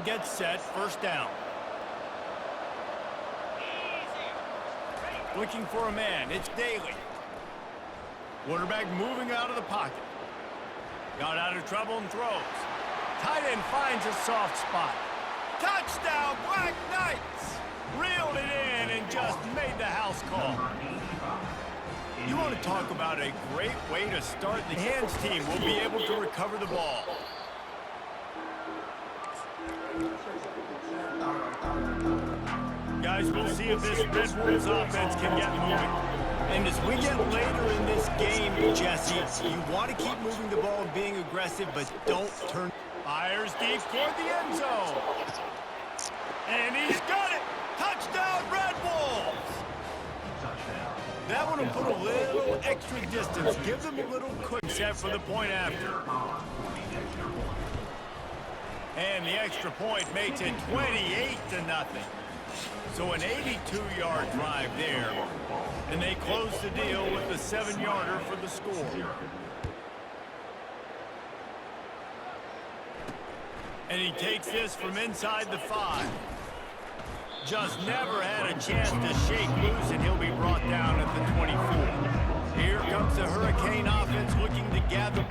gets set, first down. Looking for a man, it's Daly. Quarterback moving out of the pocket. Got out of trouble and throws. Tight end finds a soft spot. Touchdown, Black Knights! Reeled it in and just made the house call. You want to talk about a great way to start. The hands team will be able to recover the ball. Guys, we'll see if this Red Wolves offense can get moving. And as we get later in this game, Jesse, you want to keep moving the ball and being aggressive, but don't turn. Fires deep toward the end zone. And he's got it! Touchdown, Red Wolves! That one will put a little extra distance. Give them a little quick set for the point after. And the extra point makes it 28-0. So an 82-yard drive there. And they close the deal with the 7-yarder for the score. And he takes this from inside the 5. Just never had a chance to shake loose, and he'll be brought down at the 24. Here comes the Hurricane offense looking to gather.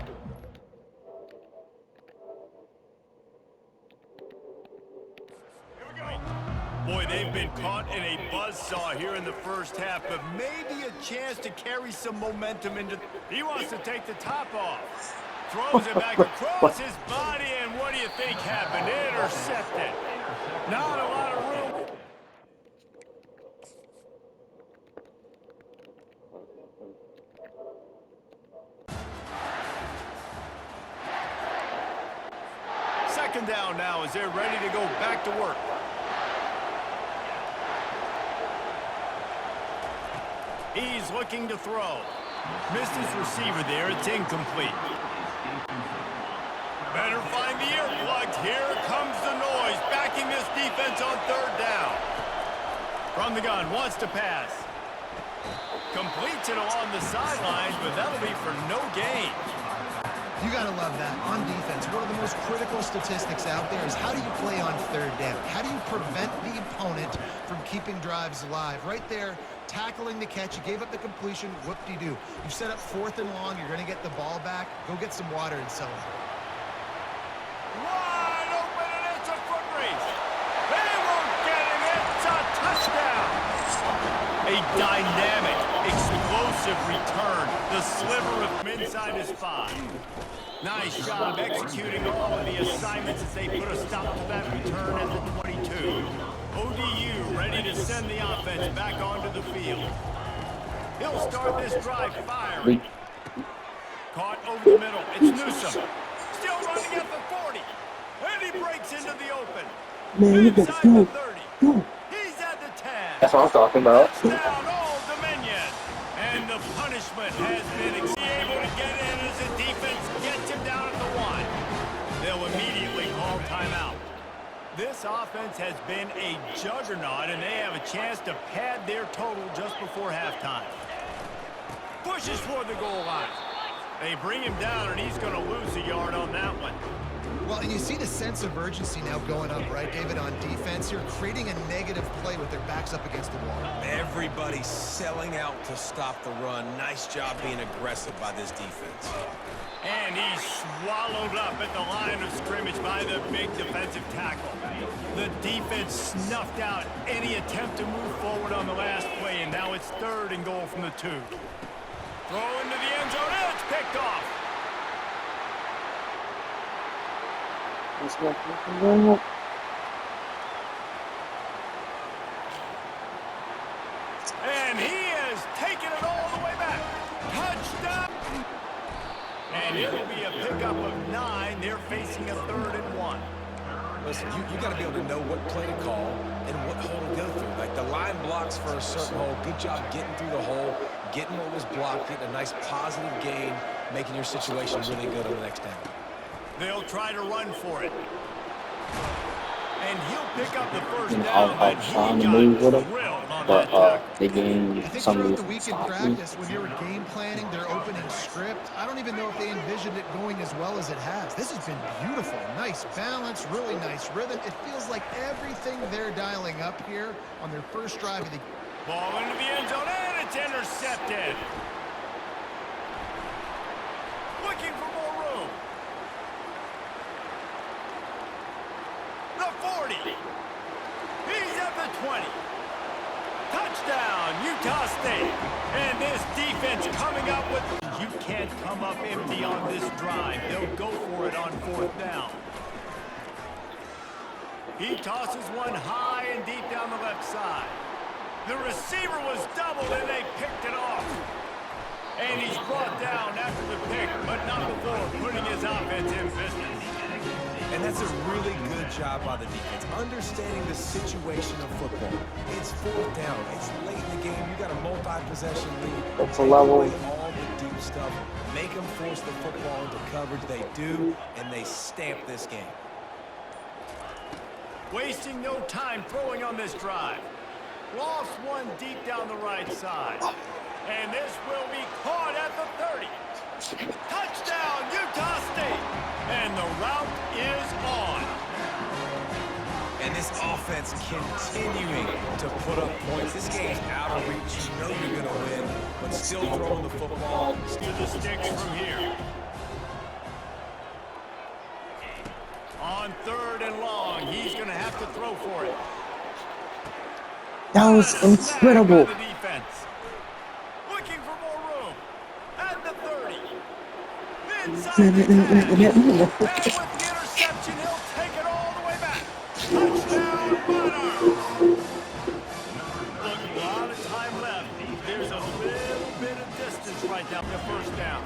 Boy, they've been caught in a buzzsaw here in the first half, but maybe a chance to carry some momentum into. He wants to take the top off. Throws it back across his body, and what do you think happened? Intercepted. Not a lot of room. Second down now as they're ready to go back to work. He's looking to throw. Missed his receiver there. It's incomplete. Better find the earplugs. Here comes the noise. Backing this defense on third down. From the gun, wants to pass. Completes it along the sidelines, but that'll be for no gain. You gotta love that. On defense, one of the most critical statistics out there is how do you play on third down? How do you prevent the opponent from keeping drives alive? Right there, tackling the catch. You gave up the completion. Whoop-de-doo. You've set up 4th and long. You're going to get the ball back. Go get some water and celebrate. Wide open, and it's a foot race. They won't get him. It's a touchdown. A dynamic, explosive return. The sliver of inside his 5. Nice job executing all of the assignments as they put a stop to that return at the 22. ODU ready to send the offense back onto the field. He'll start this drive firing. Caught over the middle. It's Newsom. Still running at the 40. And he breaks into the open. Man, you better Inside the go. 30. Go. He's at the 10. That's what I'm talking about. Down Old Dominion. And the punishment has been able to get in as the defense gets him down at the 1. They'll immediately call timeout. This offense has been a juggernaut, and they have a chance to pad their total just before halftime. Pushes toward the goal line. They bring him down, and he's going to lose a yard on that one. Well, and you see the sense of urgency now going up, right, David, on defense. You're creating a negative play with their backs up against the wall. Everybody's selling out to stop the run. Nice job being aggressive by this defense. And he's swallowed up at the line of scrimmage by the big defensive tackle. The defense snuffed out any attempt to move forward on the last play, and now it's 3rd and goal from the 2. Throw into the end zone, and it's picked off. And he has taken it all the way back. Touchdown! And it'll be a pickup of 9. They're facing a 3rd and 1. Listen, you got to be able to know what play to call and what hole to go through. Like the line blocks for a certain hole. Good job getting through the hole, getting what was blocked, getting a nice positive gain, making your situation really good on the next down. They'll try to run for it. And he'll pick up the first down, but he got drilled on that tackle. the game, I think some throughout the reason week in stopped me. practice, when they were game planning their opening script, I don't even know if they envisioned it going as well as it has. This has been beautiful. Nice balance, really nice rhythm. It feels like everything they're dialing up here on their first drive of the game. Ball into the end zone, and it's intercepted. Looking for more room. The 40. He's at the 20. Touchdown, Utah State. And this defense coming up with... You can't come up empty on this drive. They'll go for it on 4th down. He tosses one high and deep down the left side. The receiver was doubled, and they picked it off. And he's brought down after the pick, but not before putting his offense in business. And that's a really good job by the defense, understanding the situation of football. It's 4th down. It's late in the game. You got a multi-possession lead. It's a Take level. away all the deep stuff. Make them force the football into coverage. They do, and they stamp this game. Wasting no time throwing on this drive. Lofts one deep down the right side. And this will be caught at the 30. Touchdown, Utah State. And the route is on. And this offense continuing to put up points. This game's out of reach. You know you're going to win, but still throwing the football. To the sticks from here. On 3rd and long, he's going to have to throw for it. That was incredible. The defense. Looking for more room. At the 30. Inside the 10. And with the interception, he'll take it all the way back. Touchdown, Monarchs. Look, a lot of time left. There's a little bit of distance right down the 1st down.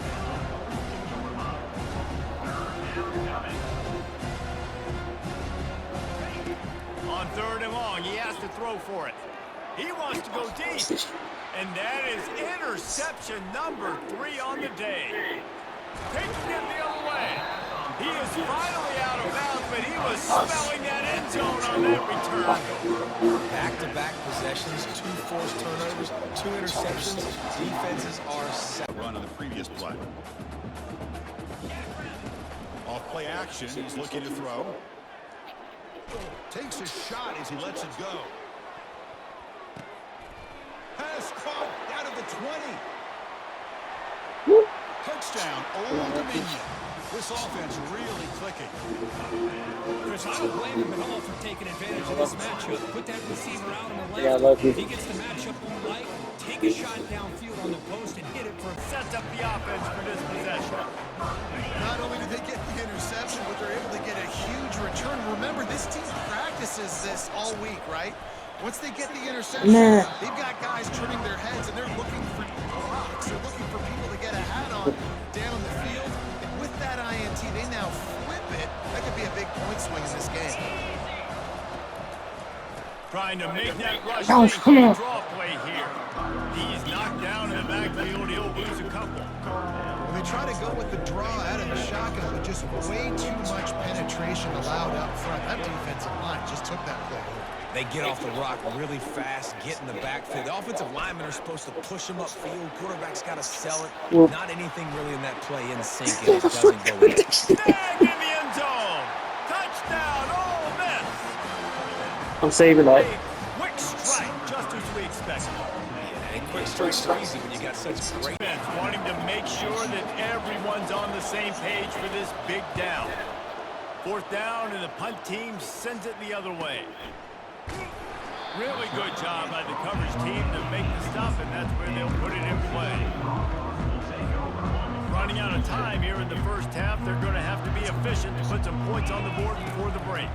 On 3rd and long, he has to throw for it. He wants to go deep. And that is interception number 3 on the day. Taking it the other way. He is finally out of bounds, but he was smelling that end zone on that return. Back-to-back possessions, 2 forced turnovers, 2 interceptions. Defenses are set. Run on the previous play. Off play action, he's looking to throw. Takes a shot as he lets it go. Pass caught out of the 20. Touchdown, Old Dominion. This offense really clicking. Chris, I don't blame him at all for taking advantage of this matchup. Put that receiver out on the left. Yeah, lucky. If he gets the matchup on right, take a shot downfield on the post and hit it for... Sets up the offense for this possession. Not only do they get the interception, but they're able to get a huge return. Remember, this team practices this all week, right? Once they get the interception, they've got guys turning their heads, and they're looking for blocks. They're looking for people to get a hat on down the field. And with that INT, they now flip it. That could be a big point swing in this game. Trying to make that rush Oh, late draw play here. He's knocked down in the backfield. He'll lose a couple. Well, they try to go with the draw out of the shotgun, but just way too much penetration allowed up front. That defensive line just took that play over. They get off the rock really fast, get in the backfield. The offensive linemen are supposed to push them upfield. Quarterback's got to sell it. Not anything really in that play in sync, and it doesn't go in. Snagged in the end zone. Touchdown, Ole Miss. I'm saving that. A quick strike, just as we expected. And quick strikes are easy when you got such great... Defense wanting to make sure that everyone's on the same page for this big down. 4th down, and the punt team sends it the other way. Really good job by the coverage team to make the stop, and that's where they'll put it in play. Running out of time here in the 1st half, they're going to have to be efficient to put some points on the board before the break.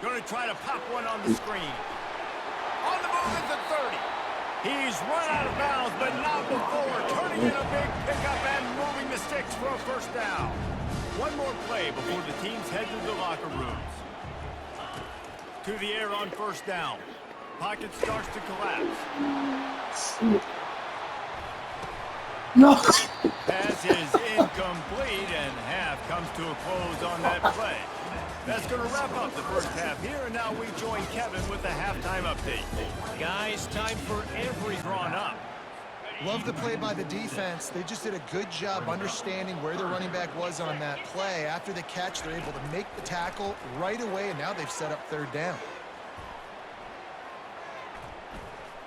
Going to try to pop one on the screen. On the move at the 30. He's run out of bounds, but not before turning in a big pickup and moving the sticks for a 1st down. One more play before the teams head to the locker rooms. To the air on 1st down. Pocket starts to collapse. No. Pass is incomplete, and half comes to a close on that play. That's going to wrap up the first half here, and now we join Kevin with the halftime update. Guys, time for every Drawn up. Love the play by the defense. They just did a good job understanding where their running back was on that play. After the catch, they're able to make the tackle right away, and now they've set up third down.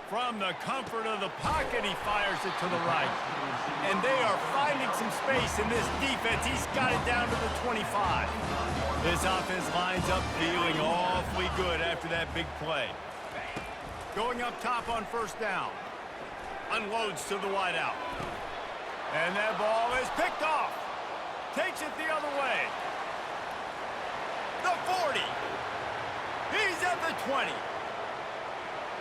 From the comfort of the pocket, he fires it to the right. And they are finding some space in this defense. He's got it down to the 25. This offense lines up feeling awfully good after that big play. Going up top on first down. Unloads to the wideout. And that ball is picked off. Takes it the other way. The 40. He's at the 20.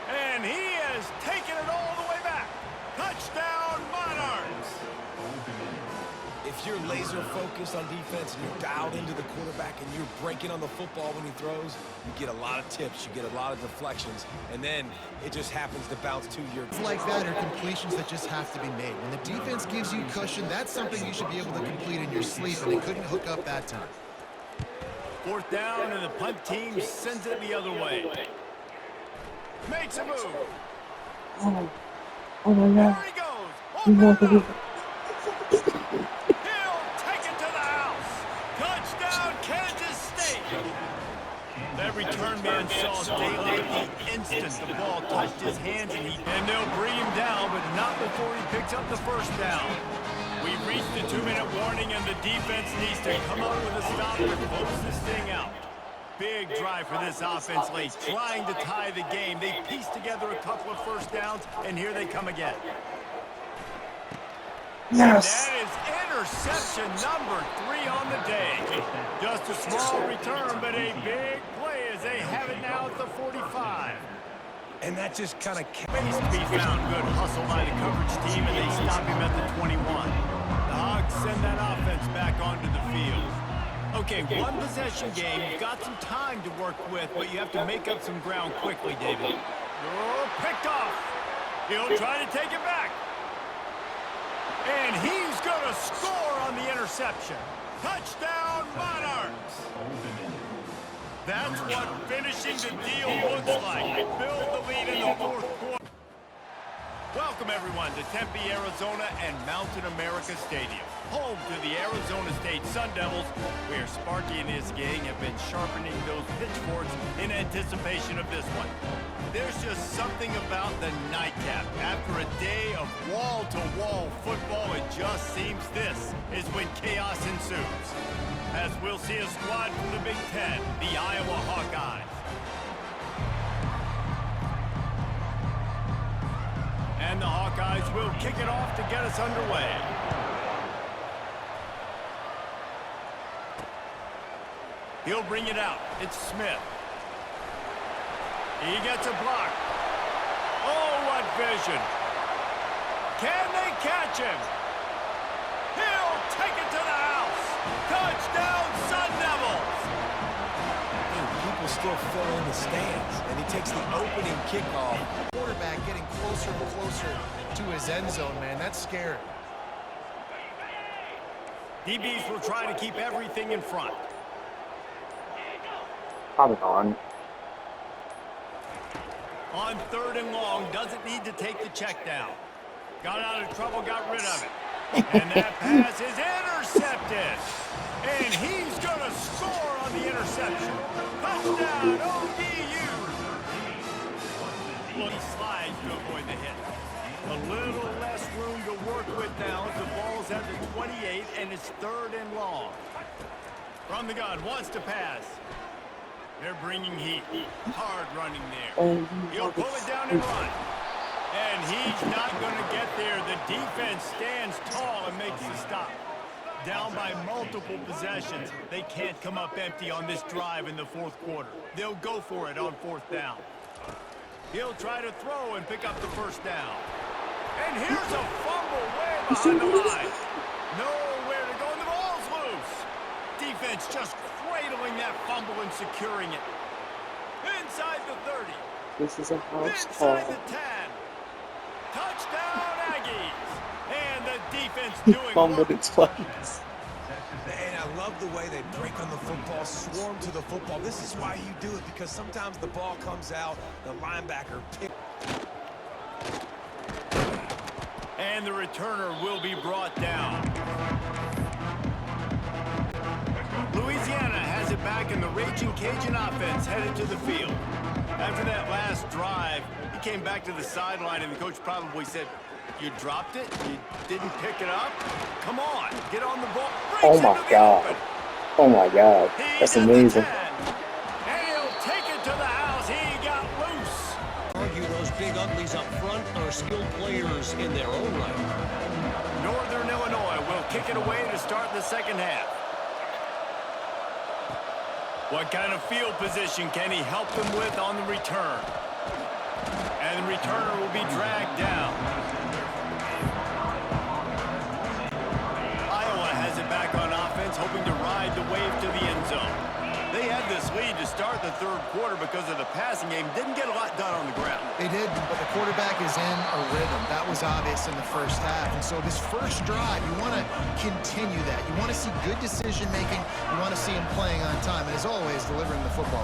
And he has taken it all the way back. Touchdown, Monarchs. If you're laser focused on defense and you're dialed into the quarterback and you're breaking on the football when he throws, you get a lot of tips, you get a lot of deflections, and then it just happens to bounce to your... It's like that are completions that just have to be made. When the defense gives you cushion, that's something you should be able to complete in your sleep, and they couldn't hook up that time. Fourth down, and the punt team sends it the other way. Makes a move. Oh my There God. he goes. You want to Open be- up. He'll take it to the house. Touchdown, Kansas State. That return man saw daylight the instant the ball touched his hands, and they'll bring him down, but not before he picks up the first down. We've reached the 2-minute warning, and the defense needs to come up with a stop to close this thing out. Big drive for this offense late, trying to tie the game. They pieced together a couple of first downs, and here they come again. Yes. That is interception number 3 on the day. Just a small return, but a big play as they have it now at the 45. And that just kind of... Space to be found. Good hustle by the coverage team, and they stop him at the 21. The Hogs send that offense back onto the field. Okay, one possession game. You've got some time to work with, but you have to make up some ground quickly, David. Oh, picked off. He'll try to take it back. And he's going to score on the interception. Touchdown, Monarchs. That's what finishing the deal looks like. Build the lead in the fourth quarter. Welcome, everyone, to Tempe, Arizona and Mountain America Stadium, home to the Arizona State Sun Devils, where Sparky and his gang have been sharpening those pitchforks in anticipation of this one. There's just something about the nightcap. After a day of wall-to-wall football, it just seems this is when chaos ensues. As we'll see a squad from the Big Ten, the Iowa Hawkeyes. And the Hawkeyes will kick it off to get us underway. He'll bring it out. It's Smith. He gets a block. Oh, what vision. Can they catch him? He'll take it to the house. Touchdown, Sun Devils. People still fill in the stands, and he takes the opening kickoff. Quarterback getting closer and closer to his end zone, man. That's scary. DBs will try to keep everything in front. Come on. On third and long, doesn't need to take the check down. Got out of trouble, got rid of it. And that pass is intercepted. And he's going to score on the interception. Touchdown, ODU. Well, he slides to avoid the hit. A little less room to work with now as the ball's at the 28, and it's third and long. From the gun, wants to pass. They're bringing heat. Hard running there. He'll pull it down and run. And he's not going to get there. The defense stands tall and makes the stop. Down by multiple possessions. They can't come up empty on this drive in the fourth quarter. They'll go for it on fourth down. He'll try to throw and pick up the first down. And here's a fumble way behind the line. Nowhere to go, and the ball's loose. Defense just cradling that fumble and securing it. Inside the 30. This is a house Inside call. the 10. Touchdown, Aggies. And the defense doing Fumbled work. it twice. And I love the way they break on the football, swarm to the football. This is why you do it, because sometimes the ball comes out, the linebacker picks. And the returner will be brought down. Louisiana has it back, and the Raging Cajun offense headed to the field. After that last drive, he came back to the sideline, and the coach probably said, "You dropped it? You didn't pick it up? Come on, get on the ball." Oh my God. Oh my God. That's amazing. And he'll take it to the house. He got loose. Argue those big uglies up front are skilled players in their own right. Northern Illinois will kick it away to start the second half. What kind of field position can he help them with on the return? And the returner will be dragged down. Iowa has it back on offense, hoping to ride the wave to the end zone. They had this lead to start the third quarter because of the passing game. Didn't get a lot done on the ground. They did, but the quarterback is in a rhythm. That was obvious in the first half. And so this first drive, you want to continue that. You want to see good decision-making. You want to see him playing on time. And as always, delivering the football.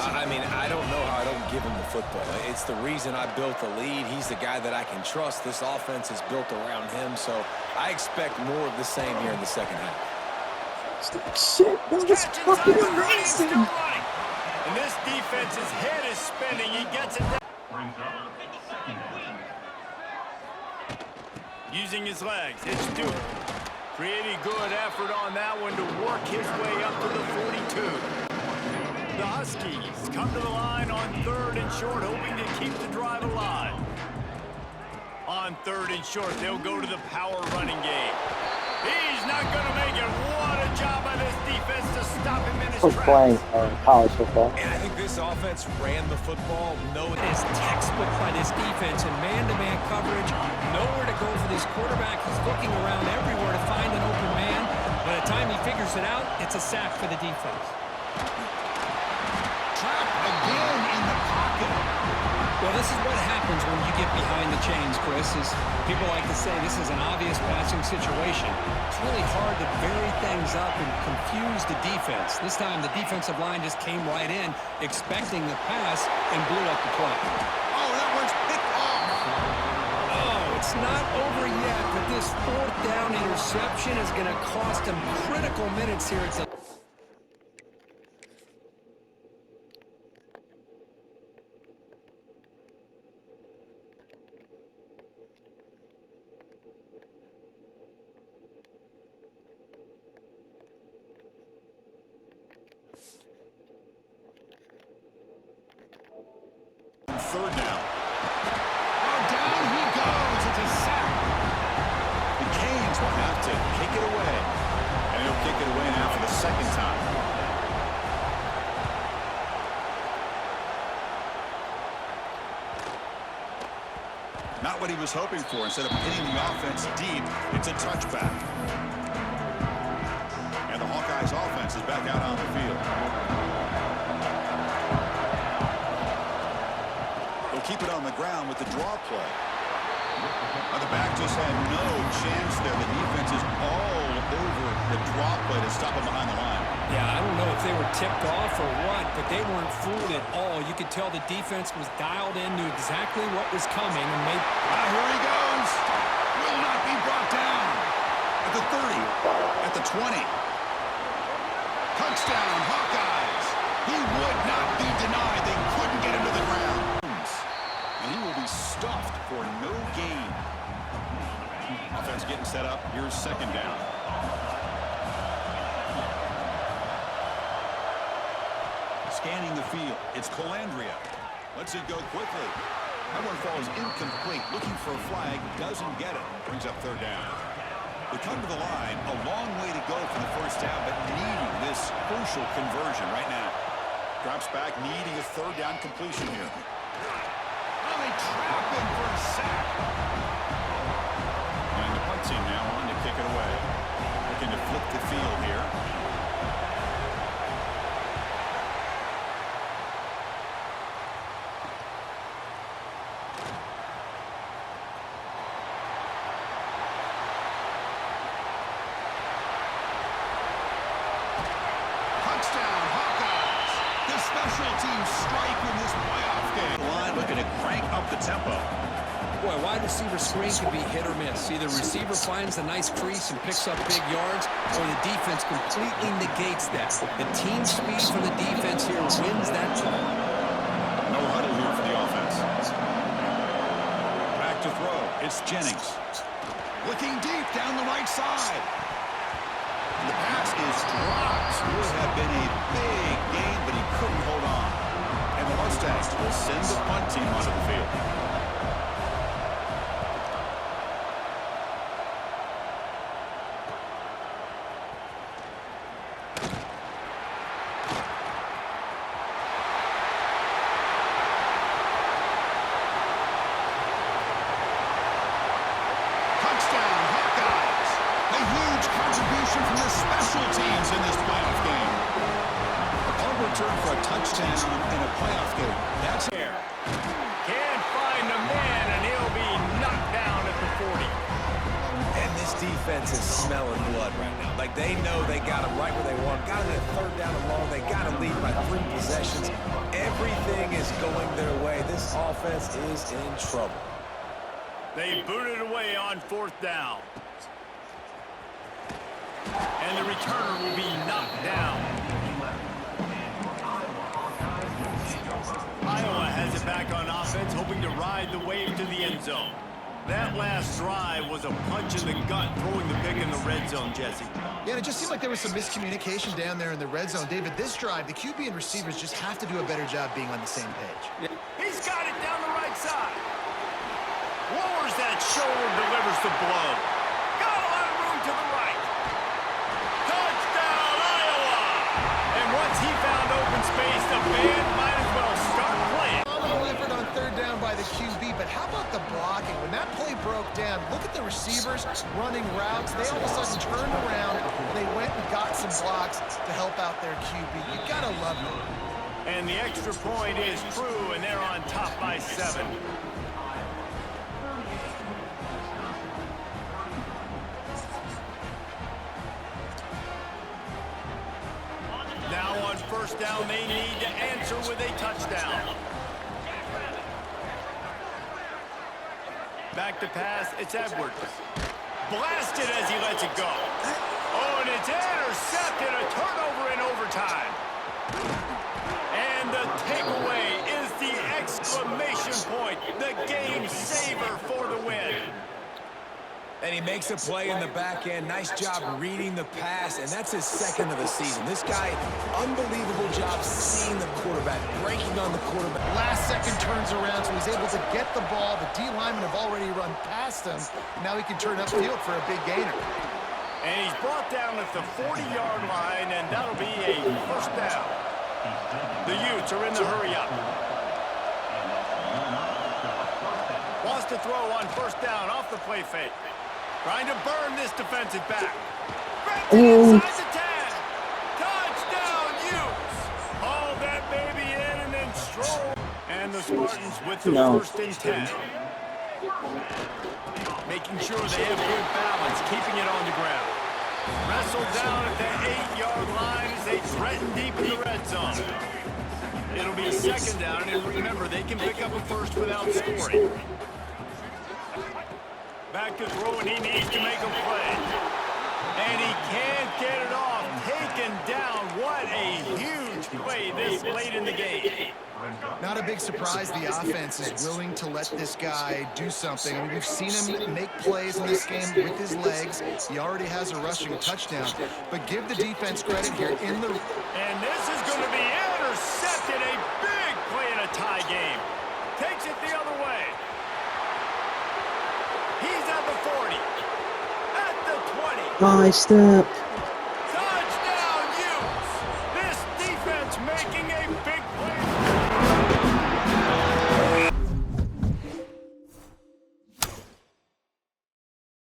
I mean, I don't know how I don't give him the football. It's the reason I built the lead. He's the guy that I can trust. This offense is built around him, so I expect more of the same here in the second half. Shit, that was fucking amazing. And this defense's head is spinning. He gets it down. Using his legs, it's Stewart. Pretty good effort on that one to work his way up to the 42. The Huskies come to the line on 3rd and short, hoping to keep the drive alive. On 3rd and short, they'll go to the power running game. He's not going to make it. What a job by this defense to stop him in his I was tracks. playing college football. And I think this offense ran the football. No, It is textbook by this defense in man-to-man coverage. Nowhere to go for this quarterback. He's looking around everywhere to find an open man. By the time he figures it out, it's a sack for the defense. Trapped again in the pocket. Well, this is what happens when you get behind the chains, Chris. Is people like to say this is an obvious passing situation. It's really hard to vary things up and confuse the defense. This time, the defensive line just came right in, expecting the pass, and blew up the play. Oh, that one's picked off. Oh, it's not over yet, but this 4th down interception is going to cost him critical minutes here at the... Third down. Oh, down he goes. It's a sack. The Canes will have to kick it away. And he'll kick it away now for the second time. Not what he was hoping for. Instead of hitting the offense deep, it's a touchback. And the Hawkeyes offense is back out on the field. Keep it on the ground with the draw play. Now the back just had no chance there. The defense is all over the draw play to stop him behind the line. Yeah, I don't know if they were tipped off or what, but they weren't fooled at all. You could tell the defense was dialed in, knew exactly what was coming, and made... Here he goes. Will not be brought down. At the 30. At the 20. Touchdown, Hawkeyes. He would not be denied. They couldn't get him to the ground. And he will be stuffed for no gain. Offense getting set up. Here's second down. Scanning the field. It's Calandria. Lets it go quickly. That one falls incomplete. Looking for a flag. Doesn't get it. Brings up third down. They come to the line. A long way to go for the first down, but needing this crucial conversion right now. Drops back, needing a third down completion here. They trap him for a sack. And the punt team now on to kick it away. Looking to flip the field here. special teams strike in this playoff game. Line looking to crank up the tempo. Boy, wide receiver screen can be hit or miss. Either receiver finds a nice crease and picks up big yards, or the defense completely negates that. The team speed from the defense here wins that play. No huddle here for the offense. Back to throw. It's Jennings. Looking deep down the right side. The pass is dropped. Would have been a big gain, but he couldn't hold on. And the Mustangs will send the punt team onto the field. From the special teams in this playoff game. A punt return for a touchdown in a playoff game. That's here. Can't find the man, and he'll be knocked down at the 40. And this defense is smelling blood right now. Like, they know they got him right where they want. Got him at third down and long. They got to lead by 3 possessions. Everything is going their way. This offense is in trouble. They booted away on 4th down. And the returner will be knocked down. Iowa has it back on offense, hoping to ride the wave to the end zone. That last drive was a punch in the gut, throwing the pick in the red zone, Jesse. Yeah, and it just seemed like there was some miscommunication down there in the red zone. David, this drive, the QB and receivers just have to do a better job being on the same page. He's got it down the right side. Lowers that shoulder, delivers the blow. Got a lot of room to the right. Touchdown, Iowa! And once he found open space, the band might as well start playing. Phenomenal effort on 3rd down by the QB, but how about the blocking? When that play broke down, look at the receivers running routes. They all of a sudden turned around, and they went and got some blocks to help out their QB. You gotta love it. And the extra point is true, and they're on top by 7. Now on 1st down, they need to answer with a touchdown. Back to pass, it's Edwards. Blasted as he lets it go. Oh, and it's intercepted, a turnover in overtime. And the takeaway is the exclamation point, the game saver for the win. And he makes a play in the back end. Nice job reading the pass, and that's his 2nd of the season. This guy, unbelievable job seeing the quarterback, breaking on the quarterback. Last second turns around, so he's able to get the ball. The D linemen have already run past him, and now he can turn upfield for a big gainer. And he's brought down at the 40-yard line, and that'll be a 1st down. The Utes are in the hurry-up. Wants to throw on 1st down off the play fake. Trying to burn this defensive back. Inside the 10. Touchdown, Utes. Haul that baby in and then stroll. And the Spartans with the 1st and 10. Making sure they have good balance, keeping it on the ground. Wrestled down at the 8-yard line as they threaten deep in the red zone. It'll be 2nd down, and remember, they can pick up a 1st without scoring. Back to throw, and he needs to make a play. And he can't get it off. Taken down. What a huge play this late in the game. Not a big surprise the offense is willing to let this guy do something. I mean, we've seen him make plays in this game with his legs. He already has a rushing touchdown. But give the defense credit here in the... And this is going to be intercepted. A big play in a tie game. Takes it the other way. He's at the 40. At the 20. My step.